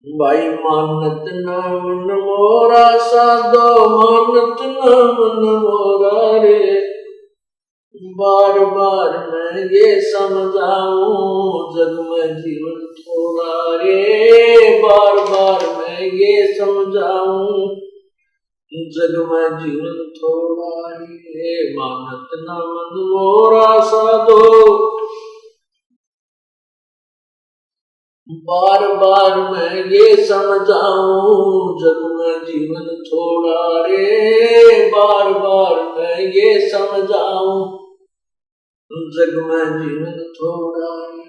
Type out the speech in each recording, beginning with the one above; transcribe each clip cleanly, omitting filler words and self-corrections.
भाई मानत न मन मोरा साधो, मानत न मन मोरा रे। बार बार मैं ये समझाऊं जग में जीवन थोड़ा रे। बार बार मैं ये समझाऊं जग में जीवन थोड़ा रे। मानत न मन मोरा साधो, बार बार मैं ये समझाऊं जग में जीवन थोड़ा रे। बार बार मैं ये समझाऊं जग में जीवन थोड़ा रे।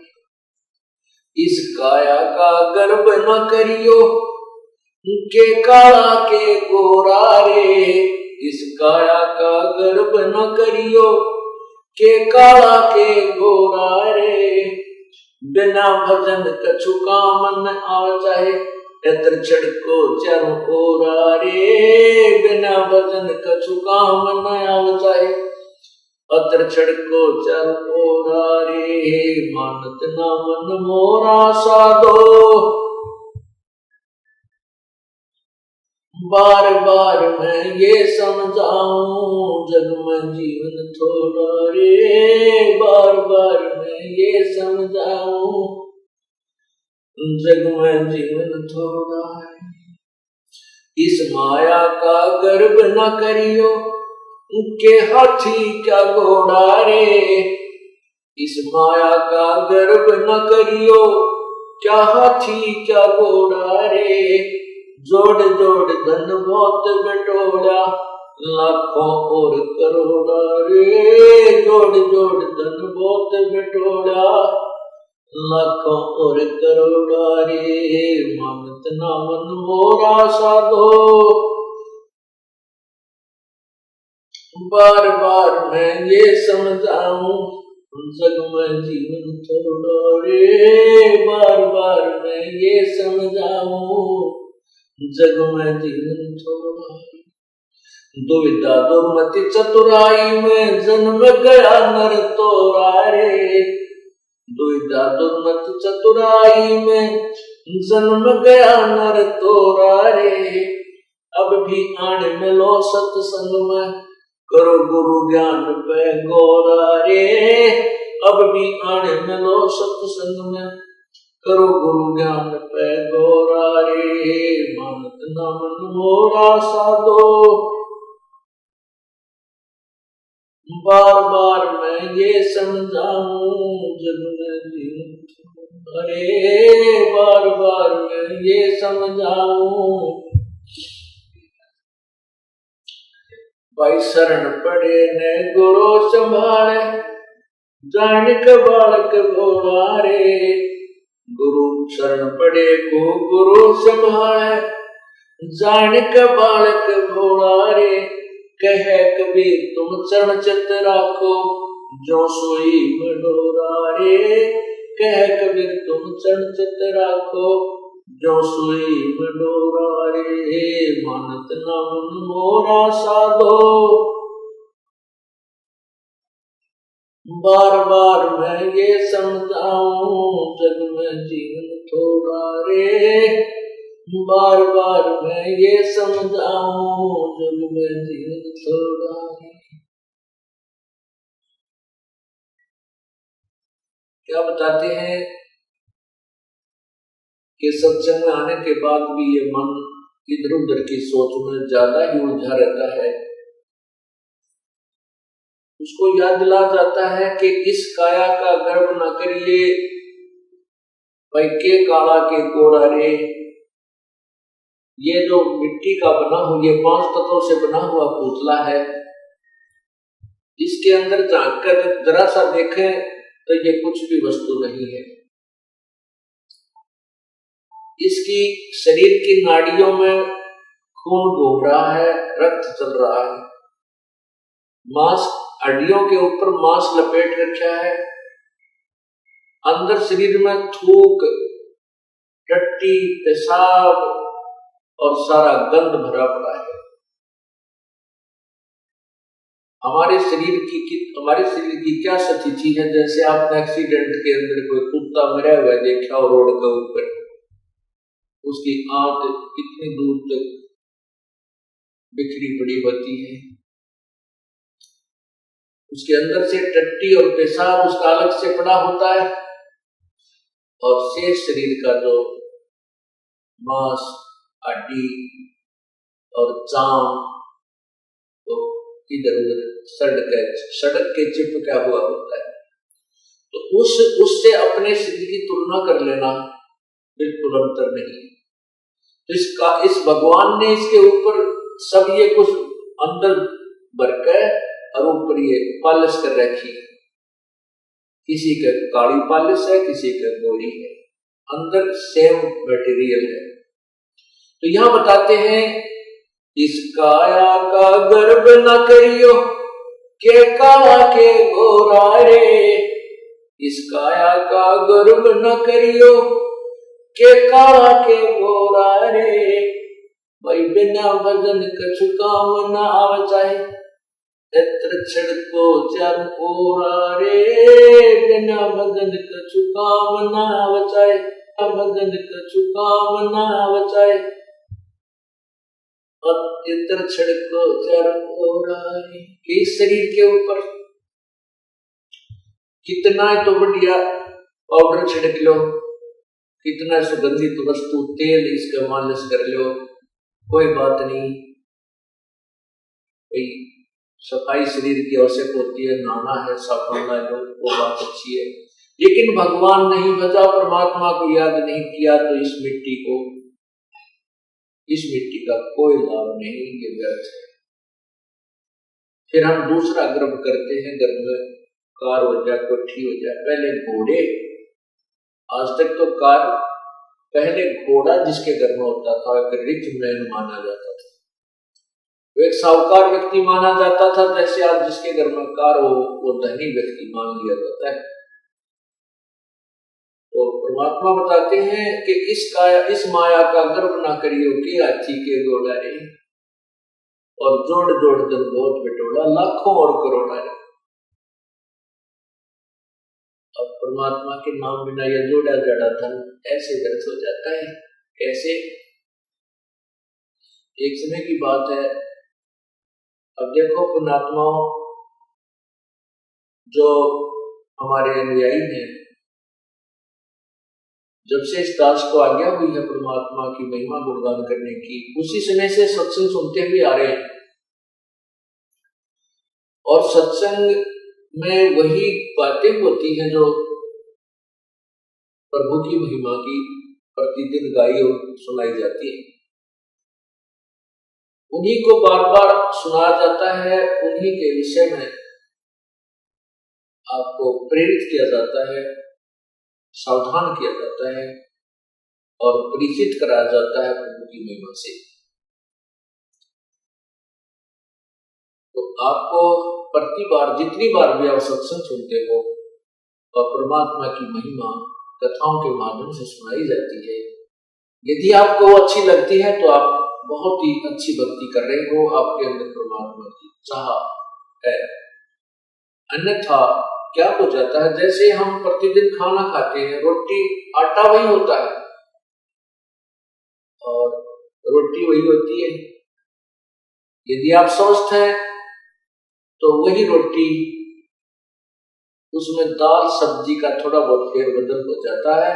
इस काया का गर्व न करियो के काला के गोरा रे। इस काया का गर्व न करियो के काला के गोरा रे। बिना भजन कछु काम न आव चाहे, एतर छड़को चारों ओरा रे। बिना भजन कछु काम न आव चाहे, अतर छड़को चारों ओरा रे। मानत न मन मोरा साधो, बार बार मैं ये समझाऊं जग में जीवन थोड़ा रे। बार बार मैं ये समझाऊं जग में जीवन थोड़ा रे। इस माया का गर्व न करियो के हाथी क्या घोड़ा रे। इस माया का गर्व न करियो क्या हाथी क्या घोड़ा रे। जोड़ जोड़ धन बहुत बटोरा, लाखों और करोड़ा रे। जोड़ जोड़ धन बहुत बटोरा, लाखों और करोड़ा रे। मानत ना मन मोरा साधो, बार बार मैं ये समझाऊं जग में जीवन थोड़ा रे। बार बार मैं ये समझाऊं जग में जीवन थोड़ा। दुविधा दुर्मति चतुराई में जन्म गया नर तोरा रे। दुविधा दुर्मति चतुराई में जन्म गया नर तोरा रे। अब भी आने मिलो सत्संग में, करो गुरु ज्ञान पे गौरा रे। अब भी आने मिलो सत्संग में, करो गुरु ज्ञान पे गौरा रे। मानत न मन मोरा साधो, बार बार मैं ये समझाऊं जग में जीवन थोड़ा रे। बार बार मैं ये समझाऊं। भाई शरण पड़े ने गुरु संभाले, जानिक बालक भोला रे। गुरु शरण पड़े को गुरु संभाले, जानिक बालक भोला रे। कहे कबीर तुम चरण चित राखो, जो सोई मडोरा रे। कहे कबीर तुम चरण चित राखो, जो सोई मडोरा रे। मानत न मन मोरा साधो, बार बार मैं ये समझाऊं जग में जीवन थोड़ा रे। बार बार मैं ये समझाऊं जग में जीवन थोड़ा रे। क्या बताते हैं कि सत्संग में आने के बाद भी ये मन इधर उधर की सोच में ज्यादा ही उलझा रहता है। उसको याद दिला जाता है कि इस काया का गर्व न करिए, भाई के काला के गोरा रे। ये जो मिट्टी का बना हुआ, ये 5 तत्वों से बना हुआ पुतला है, इसके अंदर झांक कर जरा सा देखें तो ये कुछ भी वस्तु नहीं है। इसकी शरीर की नाड़ियों में खून घूम रहा है, रक्त चल रहा है, मांस हड्डियों के ऊपर मांस लपेट रखा है, अंदर शरीर में थूक, टट्टी, पेशाब और सारा गंध भरा पड़ा है। हमारे शरीर की क्या स्थिति है? जैसे आपने एक्सीडेंट के अंदर कोई कुत्ता मरा हुआ देखा हो रोड के ऊपर, उसकी आंत कितनी दूर तक बिखरी पड़ी होती है, उसके अंदर से टट्टी और पेशाब उसका अलग से पड़ा होता है, और शेष शरीर का जो मांस, हड्डी और चाम तो इधर उधर सड़क के चिपका हुआ होता है। तो उससे अपने शरीर की तुलना कर लेना बिल्कुल अंतर नहीं। तो इस भगवान ने इसके ऊपर सब ये कुछ अंदर भर के और ऊपर ये पालिश कर रखी, किसी का काली पालिश है, किसी का गोरी है, अंदर सेम मटेरियल है। तो यहां बताते हैं इस काया का गर्व न करियो के काला के गोरा रे, इस काया का गर्व न करियो के काला के गोरा रे, भाई बिना भजन कछु काम न आवे चाहे, एत्र छिड़को चार ओरा रे, बिना भजन कछु काम न आवे चाहे, भजन कछु काम न आवे चाहे, इत्र छिड़को चार ओरा रे। इस शरीर के ऊपर कितना तो बढ़िया पाउडर छिड़क लो, कितना सुगंधित वस्तु तेल इसका मालिश कर लो, कोई बात नहीं, सफाई शरीर की आवश्यक होती है, नहाना है, साबुन ला लो, वो बात अच्छी है। लेकिन भगवान नहीं भजा, परमात्मा को याद नहीं किया, तो इस मिट्टी का कोई लाभ नहीं, ये व्यर्थ है। फिर हम दूसरा गर्व करते हैं, गर्व में कार हो जाए, कोठी हो जाए। पहले घोड़े, आज तक तो कार, पहले घोड़ा जिसके घर में होता था एक रिच मैन माना जाता था, एक साहूकार व्यक्ति माना जाता था। जैसे आज जिसके घर में कार हो वो धनी व्यक्ति मान लिया जाता है। तो परमात्मा बताते हैं कि इस माया का गर्व ना करियो कि हाथी के घोड़ा रे, और जोड़ जोड़ जन बहुत बिटोड़ा, लाखों और करोड़ा रे। अब परमात्मा के नाम बिना यह जोड़ा जड़ा धन ऐसे व्यर्थ हो जाता है। कैसे? एक समय की बात है, अब देखो पुण्यात्माओं, जो हमारे अनुयायी हैं, जब से इस दास को आज्ञा हुई है परमात्मा की महिमा गुणगान करने की, उसी समय से सत्संग सुनते हुए आ रहे हैं। और सत्संग में वही बातें होती हैं जो प्रभु की महिमा की प्रतिदिन गाई और सुनाई जाती है। उन्हीं को बार बार सुनाया जाता है, उन्हीं के विषय में आपको प्रेरित किया जाता है, सावधान किया जाता है और परिचित कराया जाता है प्रभु की महिमा से। तो आपको प्रति बार, जितनी बार भी आप सत्संग सुनते हो और परमात्मा की महिमा कथाओं के माध्यम से सुनाई जाती है, यदि आपको अच्छी लगती है तो आप बहुत ही अच्छी भक्ति कर रहे हो, आपके अंदर परमात्मा की चाह है। अन्यथा क्या हो जाता है, जैसे हम प्रतिदिन खाना खाते हैं, रोटी आटा वही होता है और रोटी वही होती है। यदि आप स्वस्थ हैं तो वही रोटी, उसमें दाल सब्जी का थोड़ा बहुत फेरबदल हो जाता है।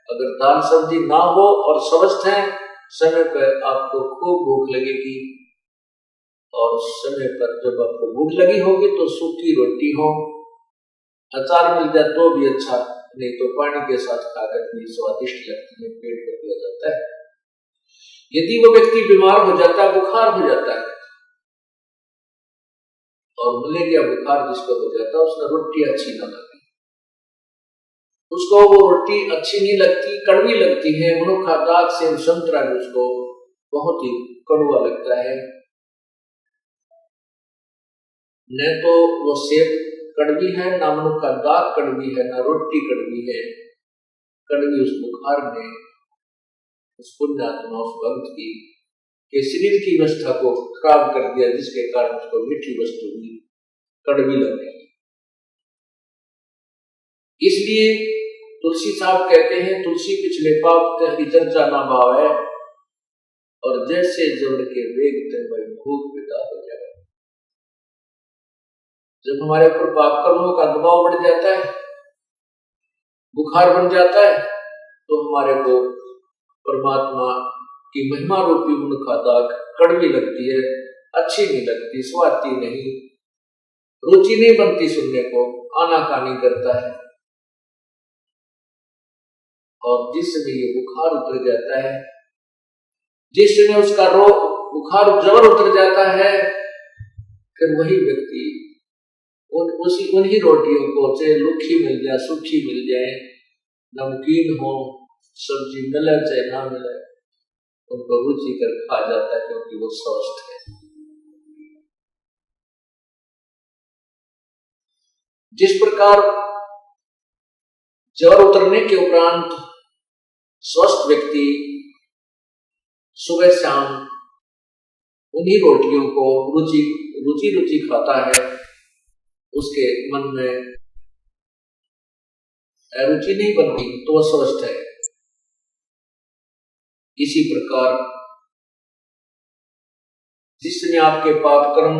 अगर दाल सब्जी ना हो और स्वस्थ हैं, समय पर आपको खूब भूख लगेगी, और समय पर जब आपको भूख लगी होगी तो सूखी रोटी हो, अचार मिल जाए तो भी अच्छा, नहीं तो पानी के साथ खाकर भी स्वादिष्ट लगती है, पेट भर दिया जाता है। यदि वो व्यक्ति बीमार हो जाता है, बुखार हो जाता है, और मलेरिया बुखार जिसको हो जाता है, उसने रोटी अच्छी ना लगती, उसको वो रोटी अच्छी नहीं लगती, कड़वी लगती है। मनुखा दाग से संतरा उसको बहुत ही कड़वा लगता है। न तो वो सेब कड़वी है, ना मनुखा दाग कड़वी है, ना रोटी कड़वी है। कड़वी उस बुखार ने उस पुण्यात्मा, उस भक्त की के शरीर की व्यवस्था को खराब कर दिया, जिसके कारण उसको मीठी वस्तु भी कड़वी लग रही। इसलिए तुलसी साहब कहते हैं, तुलसी पिछले पाप ते चर्चा ना भावे, और जैसे जड़ के वेग ते वही भूख विदा हो जाए। जब हमारे ऊपर पाप कर्मों का दबाव बढ़ जाता है, बुखार बन जाता है, तो हमारे को परमात्मा की महिमा रूपी उनका दाग कड़वी लगती है, अच्छी नहीं लगती, स्वादती नहीं, रुचि नहीं बनती सुनने को, आनाकानी करता है। और जिस समय ये बुखार उतर जाता है, जिस समय उसका रोग बुखार जबर उतर जाता है, फिर वही व्यक्ति उन्हीं रोटियों को, चाहे लुखी मिल जाए, सूखी मिल जाए, नमकीन हो, सब्जी मिले चाहे ना मिले, उनको रुचि कर खा जाता है, क्योंकि वो स्वस्थ है। जिस प्रकार ज्वर उतरने के उपरांत स्वस्थ व्यक्ति सुबह शाम उन्हीं रोटियों को रुचि खाता है, उसके मन में रुचि नहीं बनती, तो वह स्वस्थ है। इसी प्रकार जिस समय आपके पाप कर्म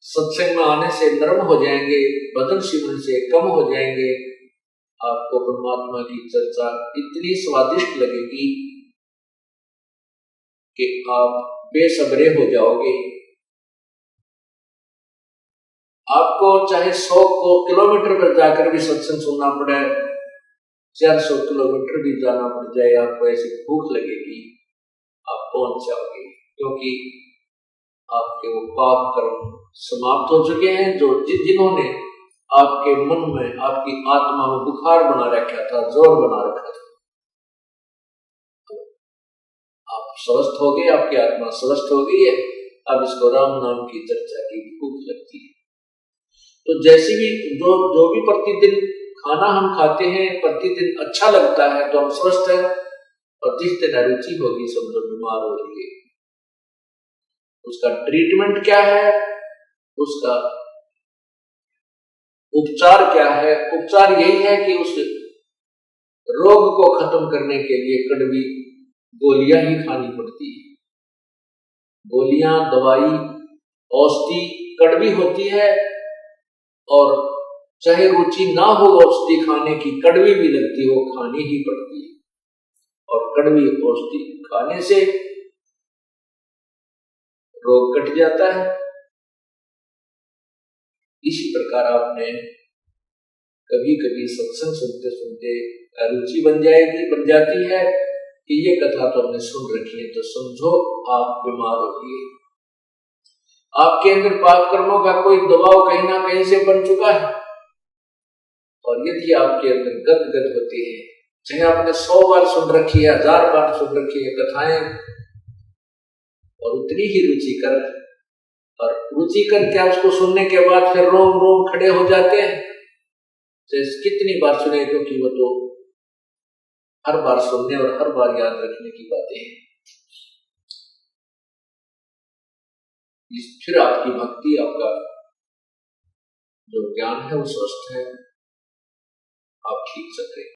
सत्संग में आने से नरम हो जाएंगे, बदन शिवन से कम हो जाएंगे, आपको परमात्मा की चर्चा इतनी स्वादिष्ट लगेगी कि आप बेसब्रे हो जाओगे। आपको चाहे 100 किलोमीटर पर जाकर भी सत्संग सुनना पड़े, 400 किलोमीटर भी जाना पड़ जाए, आपको ऐसी भूख लगेगी, आप पहुंच जाओगे, क्योंकि आपके वो पाप कर्म समाप्त हो चुके हैं, जो जिन्होंने आपके मन में, आपकी आत्मा में बुखार बना रखा था, जोर बना रखा था। आप स्वस्थ हो गए, आपकी आत्मा स्वस्थ हो गई है। अब इसको राम नाम की चर्चा की भूख लगती है। तो जैसे भी जो भी प्रतिदिन खाना हम खाते हैं, प्रतिदिन अच्छा लगता है, तो हम स्वस्थ हैं। और जिस दिन अरुचि होगी, समझो बीमार हो जाएंगे। उसका ट्रीटमेंट क्या है, उसका उपचार क्या है? उपचार यही है कि उस रोग को खत्म करने के लिए कड़वी गोलियां ही खानी पड़ती है। गोलियां, दवाई, औषधि कड़वी होती है, और चाहे रुचि ना हो औषधि खाने की, कड़वी भी लगती हो, खानी ही पड़ती है। और कड़वी औषधि खाने से रोग कट जाता है। इसी प्रकार आपने कभी कभी सत्संग सुनते सुनते रुचि बन जाती है कि ये कथा तो हमने सुन रखी है, तो समझो आप बीमार हो गए। आपके अंदर पाप कर्मों का कोई दबाव कहीं ना कहीं से बन चुका है, और यदि आपके अंदर गदगद होती है, चाहे आपने 100 बार सुन रखी है, 1000 बार सुन रखी है कथाएं, और उतनी ही रुचिकर, और रुचिकर क्या, उसको सुनने के बाद फिर रोम रोम खड़े हो जाते हैं, जैसे कितनी बार सुने, क्योंकि वो तो हर बार सुनने और हर बार याद रखने की बातें हैं। फिर आपकी भक्ति, आपका जो ज्ञान है वो स्वस्थ है, आप ठीक चल रहे हैं।